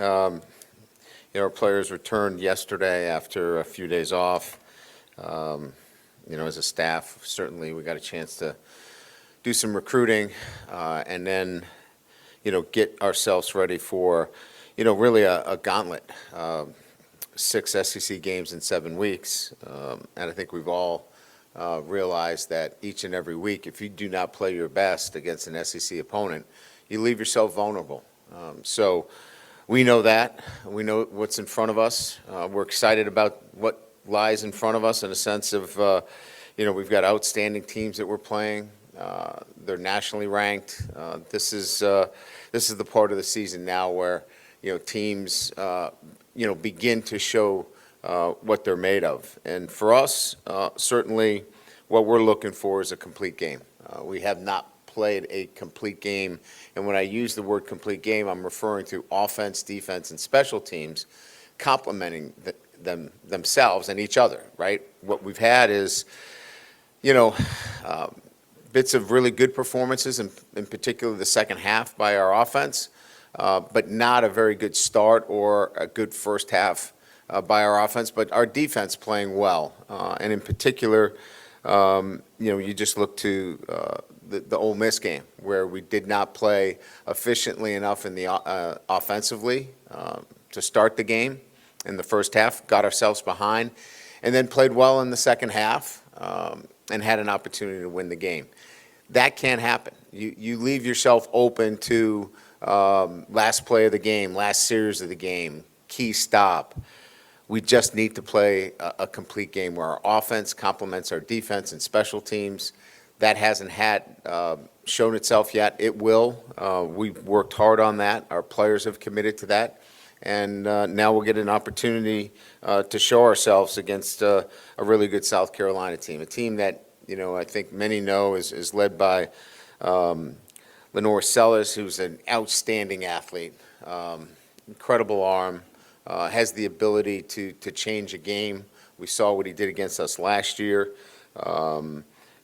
Our players returned yesterday after a few days off. As a staff, certainly we got a chance to do some recruiting and then, get ourselves ready for, really a gauntlet. 6 SEC games in 7 weeks. And I think we've all realized that each and every week, if you do not play your best against an SEC opponent, you leave yourself vulnerable. So we know that. We know what's in front of us. We're excited about what lies in front of us in a sense of, we've got outstanding teams that we're playing. They're nationally ranked. This is the part of the season now where, teams, begin to show what they're made of. And for us, certainly what we're looking for is a complete game. We have not played a complete game. And when I use the word complete game, I'm referring to offense, defense, and special teams complementing themselves and each other, right? What we've had is, bits of really good performances, in particular the second half by our offense, but not a very good start or a good first half by our offense, but our defense playing well. And in particular, you just look to the Ole Miss game where we did not play efficiently enough in the offensively to start the game in the first half, got ourselves behind, and then played well in the second half and had an opportunity to win the game. That can't happen. You leave yourself open to last play of the game, last series of the game, key stop. We just need to play a complete game where our offense complements our defense and special teams. That hasn't shown itself yet. It will. We've worked hard on that. Our players have committed to that. And now we'll get an opportunity to show ourselves against a really good South Carolina team, a team that, I think many know is led by Lenore Sellers, who's an outstanding athlete, incredible arm, has the ability to change a game. We saw what he did against us last year.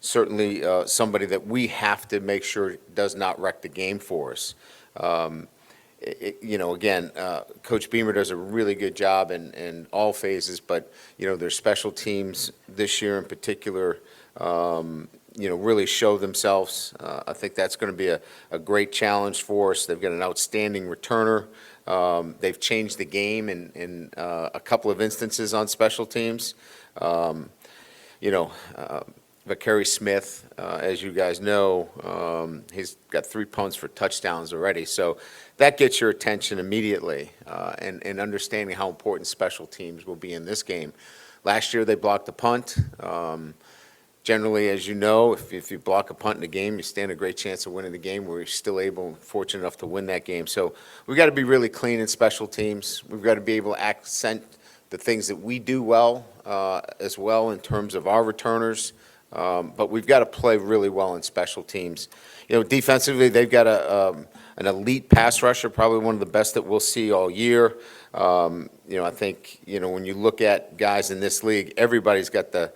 Certainly somebody that we have to make sure does not wreck the game for us. Again, Coach Beamer does a really good job in all phases, but, their special teams this year in particular, really show themselves. I think that's going to be a great challenge for us. They've got an outstanding returner. They've changed the game in a couple of instances on special teams. Vakari Smith, as you guys know, he's got 3 punts for touchdowns already. So that gets your attention immediately and understanding how important special teams will be in this game. Last year they blocked a punt. Generally, as you know, if you block a punt in a game, you stand a great chance of winning the game. We're still fortunate enough to win that game. So we've got to be really clean in special teams. We've got to be able to accent the things that we do well as well in terms of our returners. But we've got to play really well in special teams. Defensively, they've got an elite pass rusher, probably one of the best that we'll see all year. I think, when you look at guys in this league, everybody's got the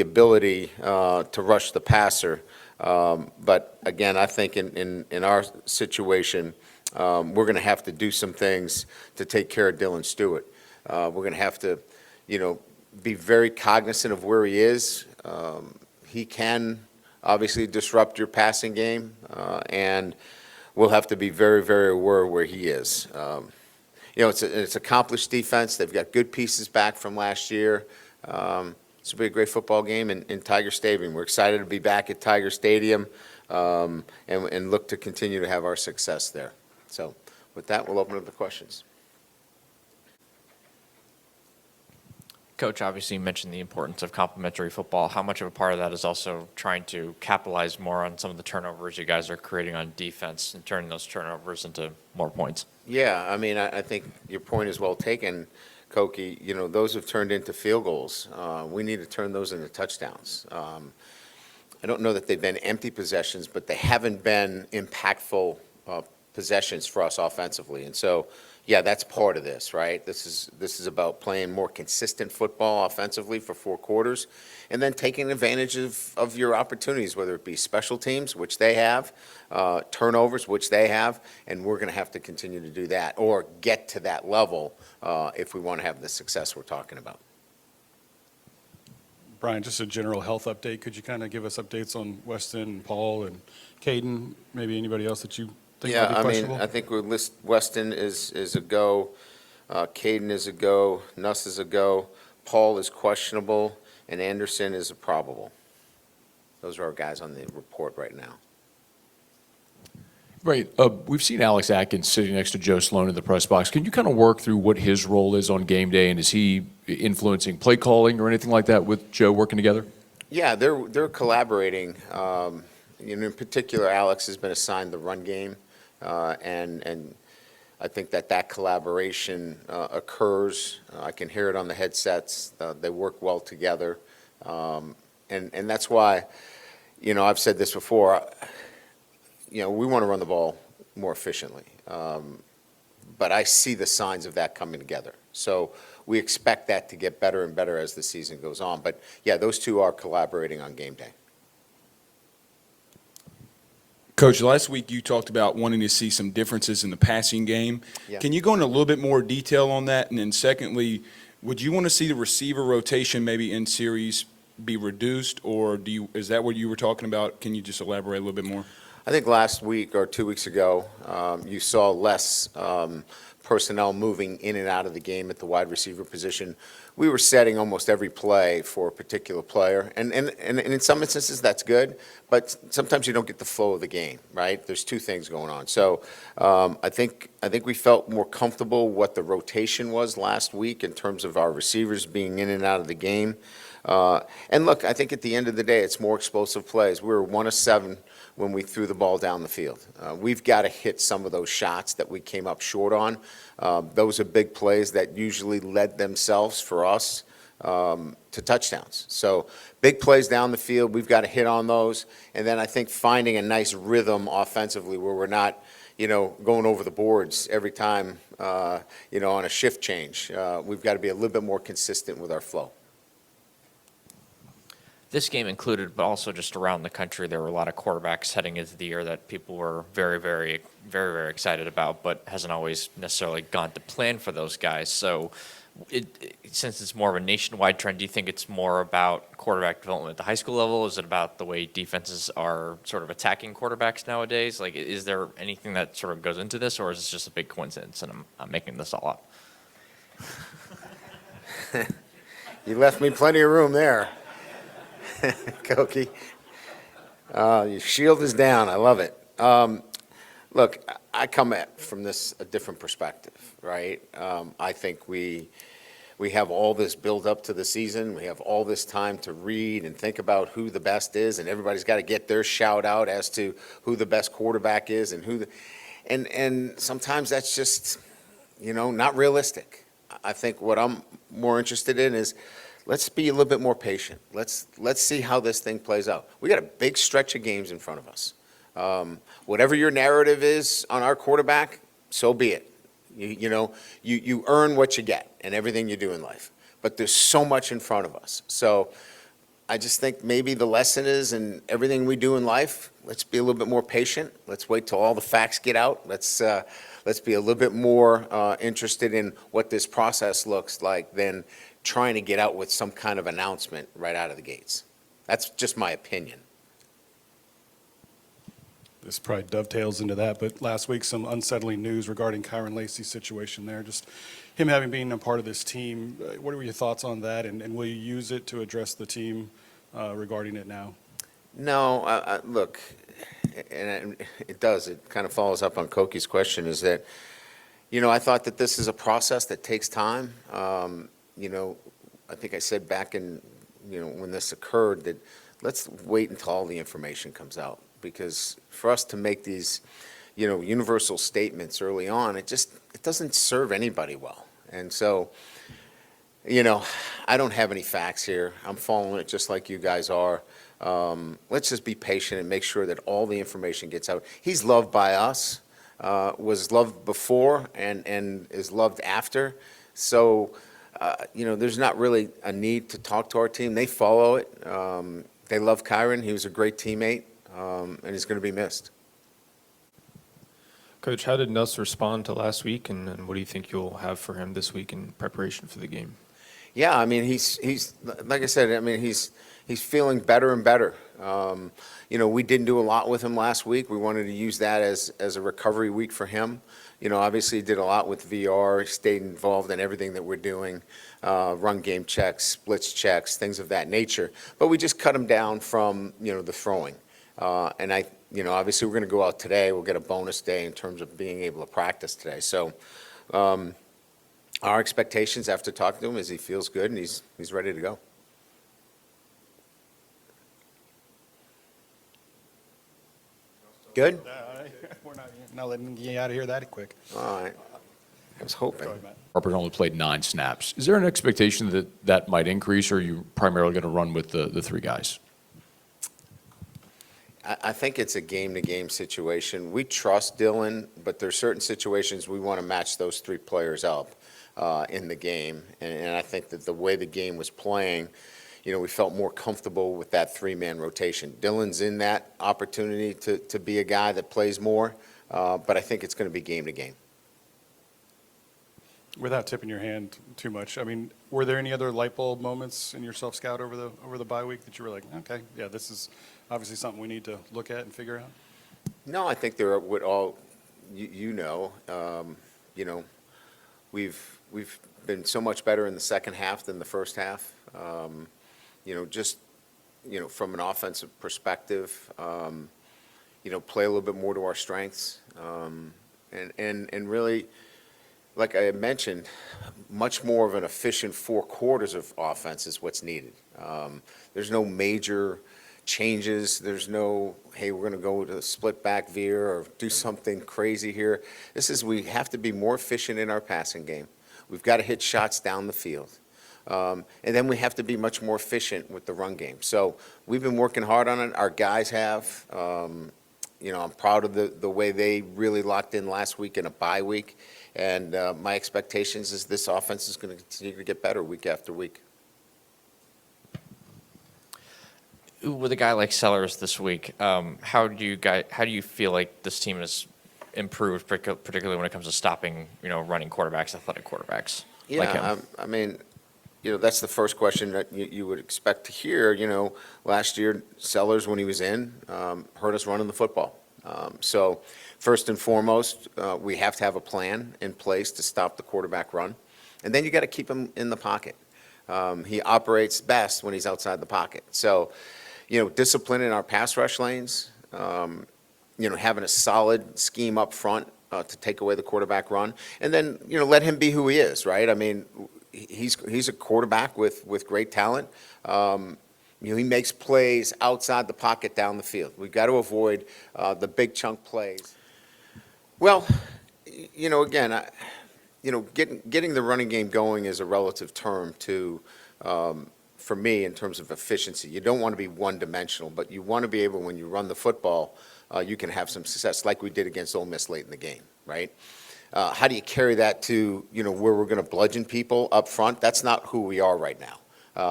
ability to rush the passer. But again, I think in our situation, we're going to have to do some things to take care of Dylan Stewart. We're going to have to, be very cognizant of where he is. He can obviously disrupt your passing game, and we'll have to be very, very aware of where he is. It's accomplished defense. They've got good pieces back from last year. This will be a great football game in Tiger Stadium. We're excited to be back at Tiger Stadium and look to continue to have our success there. So with that, we'll open up the questions. Coach, obviously you mentioned the importance of complementary football. How much of a part of that is also trying to capitalize more on some of the turnovers you guys are creating on defense and turning those turnovers into more points? Yeah, I think your point is well taken, Koki. Those have turned into field goals. We need to turn those into touchdowns. I don't know that they've been empty possessions, but they haven't been impactful possessions for us offensively. And so, Yeah, that's part of this, right? This is about playing more consistent football offensively for 4 quarters, and then taking advantage of your opportunities, whether it be special teams, which they have, turnovers, which they have, and we're going to have to continue to do that or get to that level if we want to have the success we're talking about. Brian, just a general health update. Could you kind of give us updates on Weston and Paul and Caden, maybe anybody else that you think might be questionable? I think we'll list Weston is a go, Caden is a go, Nuss is a go, Paul is questionable, and Anderson is a probable. Those are our guys on the report right now. Right. We've seen Alex Atkins sitting next to Joe Sloan in the press box. Can you kind of work through what his role is on game day, and is he influencing play calling or anything like that with Joe working together? Yeah, they're collaborating. In particular, Alex has been assigned the run game, and I think that collaboration occurs. I can hear it on the headsets. They work well together, and that's why, I've said this before. We want to run the ball more efficiently, but I see the signs of that coming together. So we expect that to get better and better as the season goes on. But yeah, those two are collaborating on game day. Coach, last week you talked about wanting to see some differences in the passing game. Yeah. Can you go into a little bit more detail on that? And then secondly, would you want to see the receiver rotation maybe in series be reduced, or is that what you were talking about? Can you just elaborate a little bit more? I think last week or 2 weeks ago, you saw less personnel moving in and out of the game at the wide receiver position. We were setting almost every play for a particular player, and in some instances that's good, but sometimes you don't get the flow of the game, right? There's two things going on. So I think we felt more comfortable what the rotation was last week in terms of our receivers being in and out of the game. And look, I think at the end of the day, it's more explosive plays. We were 1 of 7 when we threw the ball down the field. We've got to hit some of those shots that we came up short on. Those are big plays that usually led themselves for us to touchdowns. So big plays down the field, we've got to hit on those. And then I think finding a nice rhythm offensively where we're not, going over the boards every time, on a shift change. We've got to be a little bit more consistent with our flow. This game included, but also just around the country, there were a lot of quarterbacks heading into the year that people were very, very, very, very excited about, but hasn't always necessarily gone to plan for those guys. So since it's more of a nationwide trend, do you think it's more about quarterback development at the high school level? Is it about the way defenses are sort of attacking quarterbacks nowadays? Like, is there anything that sort of goes into this, or is this just a big coincidence and I'm making this all up? You left me plenty of room there. Koki. Your shield is down. I love it. Look, I come from this a different perspective, right? I think we have all this build up to the season. We have all this time to read and think about who the best is, and everybody's got to get their shout out as to who the best quarterback is and and sometimes that's just, not realistic. I think what I'm more interested in is let's be a little bit more patient. Let's see how this thing plays out. We got a big stretch of games in front of us. Whatever your narrative is on our quarterback, so be it. You earn what you get in everything you do in life. But there's so much in front of us. So I just think maybe the lesson is in everything we do in life, let's be a little bit more patient. Let's wait till all the facts get out. Let's be a little bit more interested in what this process looks like than trying to get out with some kind of announcement right out of the gates. That's just my opinion. This probably dovetails into that, but last week some unsettling news regarding Kyron Lacey's situation there. Just him having been a part of this team. What are your thoughts on that, and will you use it to address the team regarding it now? No, look, and it does. It kind of follows up on Koki's question. Is that, I thought that this is a process that takes time. I think I said back in, when this occurred that let's wait until all the information comes out, because for us to make these, universal statements early on, it doesn't serve anybody well. And so, I don't have any facts here. I'm following it just like you guys are. Let's just be patient and make sure that all the information gets out. He's loved by us. was loved before and is loved after. So, there's not really a need to talk to our team. They follow it. They love Kyron. He was a great teammate, and he's going to be missed. Coach, how did Nuss respond to last week, and what do you think you'll have for him this week in preparation for the game? Yeah, I mean, he's like I said, I mean, he's feeling better and better. We didn't do a lot with him last week. We wanted to use that as a recovery week for him. Obviously he did a lot with VR, stayed involved in everything that we're doing, run game checks, splits checks, things of that nature. But we just cut him down from, the throwing. Obviously we're going to go out today. We'll get a bonus day in terms of being able to practice today. So our expectations after talking to him is he feels good and he's ready to go. Good? We're not letting you out of here that quick. All right. I was hoping. Go ahead, Matt. Harper only played 9 snaps. Is there an expectation that that might increase, or are you primarily going to run with the 3 guys? I think it's a game-to-game situation. We trust Dylan, but there's certain situations we want to match those 3 players up in the game. And I think that the way the game was playing, we felt more comfortable with that 3-man rotation. Dylan's in that opportunity to be a guy that plays more, but I think it's going to be game-to-game. Without tipping your hand too much, I mean, were there any other light bulb moments in your self-scout over the bye week that you were like, okay, yeah, this is obviously something we need to look at and figure out? No, I think there would all, we've been so much better in the second half than the first half. From an offensive perspective, play a little bit more to our strengths, and really, like I mentioned, much more of an efficient 4 quarters of offense is what's needed. There's no major changes. There's no, hey, we're going to go to a split back veer or do something crazy here. We have to be more efficient in our passing game. We've got to hit shots down the field. And then we have to be much more efficient with the run game. So we've been working hard on it. Our guys have. I'm proud of the way they really locked in last week in a bye week. And my expectations is this offense is going to continue to get better week after week. With a guy like Sellers this week, how do you feel like this team has improved, particularly when it comes to stopping, running quarterbacks, athletic quarterbacks like him? I mean, that's the first question that you would expect to hear. Last year, Sellers, when he was in, hurt us running the football. So first and foremost, we have to have a plan in place to stop the quarterback run. And then you got to keep him in the pocket. He operates best when he's outside the pocket. So, discipline in our pass rush lanes, having a solid scheme up front to take away the quarterback run. And then, let him be who he is, right? I mean, he's a quarterback with great talent. He makes plays outside the pocket down the field. We've got to avoid the big chunk plays. Well, again, getting the running game going is a relative term to, for me, in terms of efficiency. You don't want to be one-dimensional, but you want to be able, when you run the football, you can have some success, like we did against Ole Miss late in the game, right? How do you carry that to, where we're going to bludgeon people up front? That's not who we are right now.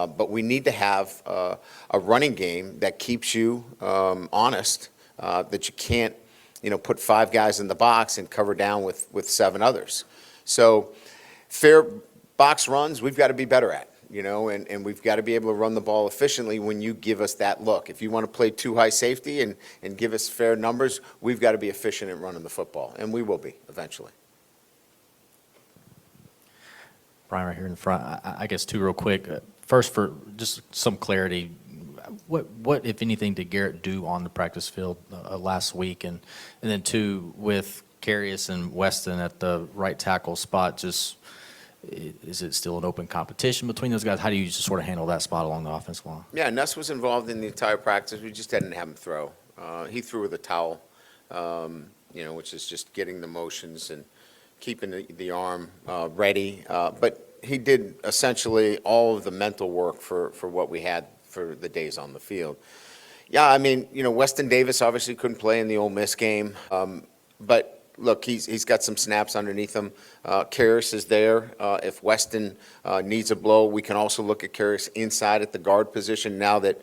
But we need to have a running game that keeps you honest, that you can't, put 5 guys in the box and cover down with 7 others. So fair box runs, we've got to be better at, and we've got to be able to run the ball efficiently when you give us that look. If you want to play too high safety and give us fair numbers, we've got to be efficient at running the football, and we will be eventually. Brian, right here in the front. I guess 2 real quick. First, for just some clarity, what if anything did Garrett do on the practice field last week, and then 2, with Carius and Weston at the right tackle spot, just is it still an open competition between those guys? How do you just sort of handle that spot along the offensive line? Yeah, Nuss was involved in the entire practice. We just didn't have him throw. He threw with a towel, which is just getting the motions and keeping the arm ready. But he did essentially all of the mental work for what we had for the days on the field. Yeah, I mean, Weston Davis obviously couldn't play in the Ole Miss game, but look, he's got some snaps underneath him. Karras is there. If Weston needs a blow, we can also look at Karras inside at the guard position now that,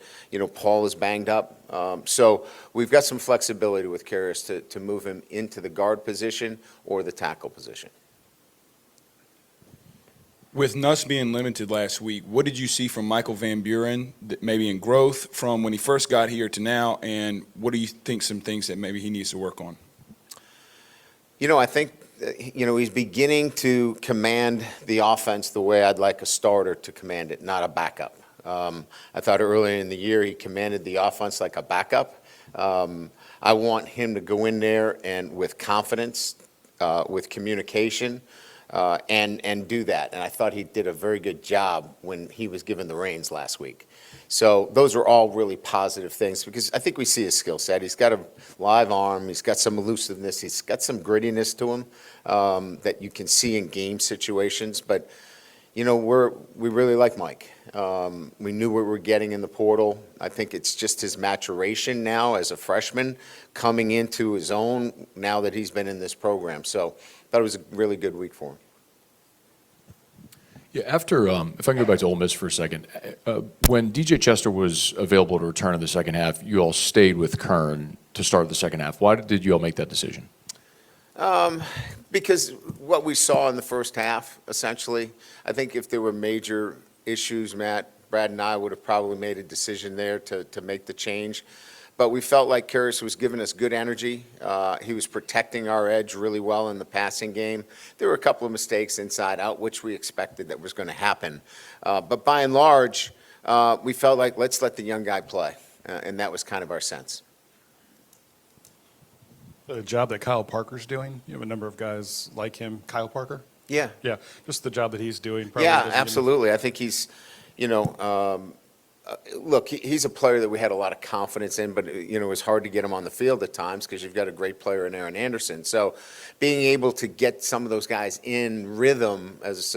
Paul is banged up. So we've got some flexibility with Karras to move him into the guard position or the tackle position. With Nuss being limited last week, what did you see from Michael Van Buren, maybe in growth from when he first got here to now, and what do you think some things that maybe he needs to work on? I think, he's beginning to command the offense the way I'd like a starter to command it, not a backup. I thought earlier in the year he commanded the offense like a backup. I want him to go in there and with confidence, with communication, and do that. And I thought he did a very good job when he was given the reins last week. So those are all really positive things because I think we see his skill set. He's got a live arm. He's got some elusiveness. He's got some grittiness to him that you can see in game situations. But, we really like Mike. We knew what we were getting in the portal. I think it's just his maturation now as a freshman coming into his own now that he's been in this program. So I thought it was a really good week for him. Yeah, after, if I can go back to Ole Miss for a second, when DJ Chester was available to return in the second half, you all stayed with Kern to start the second half. Why did you all make that decision? Because what we saw in the first half, essentially, I think if there were major issues, Matt, Brad and I would have probably made a decision there to make the change. But we felt like Karras was giving us good energy. He was protecting our edge really well in the passing game. There were a couple of mistakes inside out, which we expected that was going to happen. But by and large, we felt like let's let the young guy play, and that was kind of our sense. The job that Kyle Parker's doing, you have a number of guys like him. Kyle Parker? Yeah. Yeah, just the job that he's doing. Probably Yeah, doesn't get him- absolutely. I think he's, look, he's a player that we had a lot of confidence in, but, it was hard to get him on the field at times because you've got a great player in Aaron Anderson. So being able to get some of those guys in rhythm, as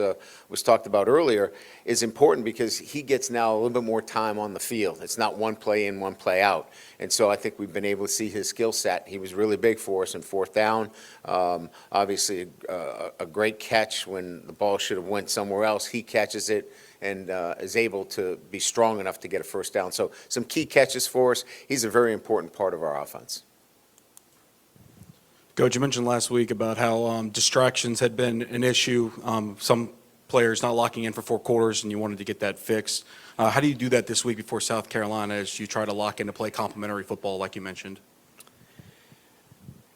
was talked about earlier, is important because he gets now a little bit more time on the field. It's not one play in, one play out. And so I think we've been able to see his skill set. He was really big for us in fourth down. Obviously, a great catch when the ball should have went somewhere else. He catches it and is able to be strong enough to get a first down. So some key catches for us. He's a very important part of our offense. Coach, you mentioned last week about how distractions had been an issue, some players not locking in for 4 quarters, and you wanted to get that fixed. How do you do that this week before South Carolina as you try to lock in to play complementary football like you mentioned?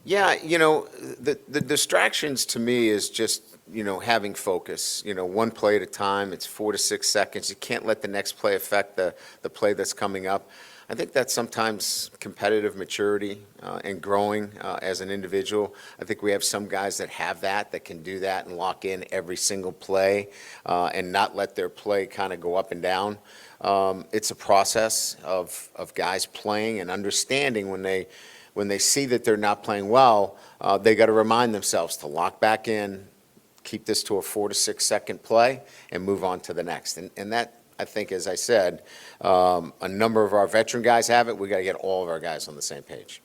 Yeah, the distractions to me is just, having focus, one play at a time. It's 4 to 6 seconds. You can't let the next play affect the play that's coming up. I think that's sometimes competitive maturity and growing as an individual. I think we have some guys that have that can do that and lock in every single play and not let their play kind of go up and down. It's a process of guys playing and understanding when they see that they're not playing well, they got to remind themselves to lock back in, keep this to a 4 to 6 second play, and move on to the next. And that, I think, as I said, a number of our veteran guys have it. We got to get all of our guys on the same page.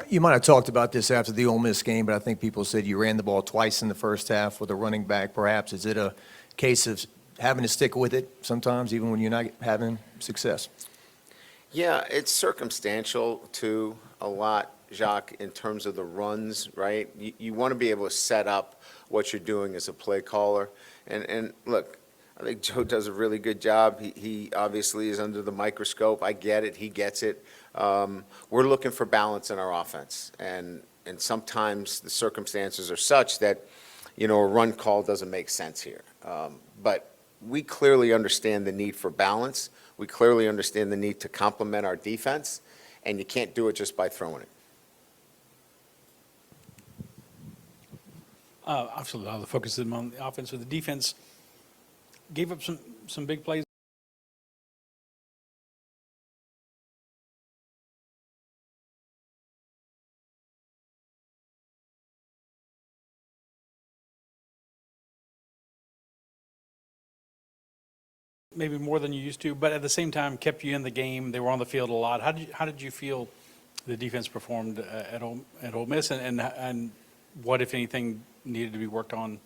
You might have talked about this after the Ole Miss game, but I think people said you ran the ball twice in the first half with a running back, perhaps. Is it a case of having to stick with it sometimes, even when you're not having success? Yeah, it's circumstantial to a lot, Jacques, in terms of the runs, right? You want to be able to set up what you're doing as a play caller. And look, I think Joe does a really good job. He obviously is under the microscope. I get it. He gets it. We're looking for balance in our offense. And sometimes the circumstances are such that, a run call doesn't make sense here. But we clearly understand the need for balance. We clearly understand the need to complement our defense, and you can't do it just by throwing it. Obviously, a lot of the focus is on the offense. Or the defense gave up some big plays. Maybe more than you used to, but at the same time kept you in the game. They were on the field a lot. How did you feel the defense performed at Ole Miss, and what, if anything, needed to be worked on?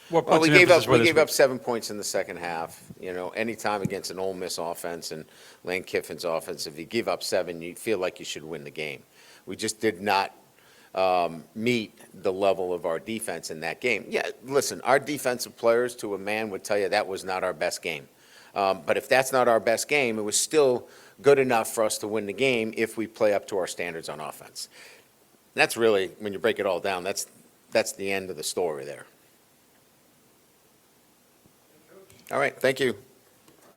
What Well, points we of gave emphasis up, were we this gave week? up 7 points in the second half. You know, anytime against an Ole Miss offense and Lane Kiffin's offense, if you give up 7, you feel like you should win the game. We just did not meet the level of our defense in that game. Yeah, listen, our defensive players to a man would tell you that was not our best game. But if that's not our best game, it was still good enough for us to win the game if we play up to our standards on offense. That's really, when you break it all down, that's the end of the story there. All right, thank you.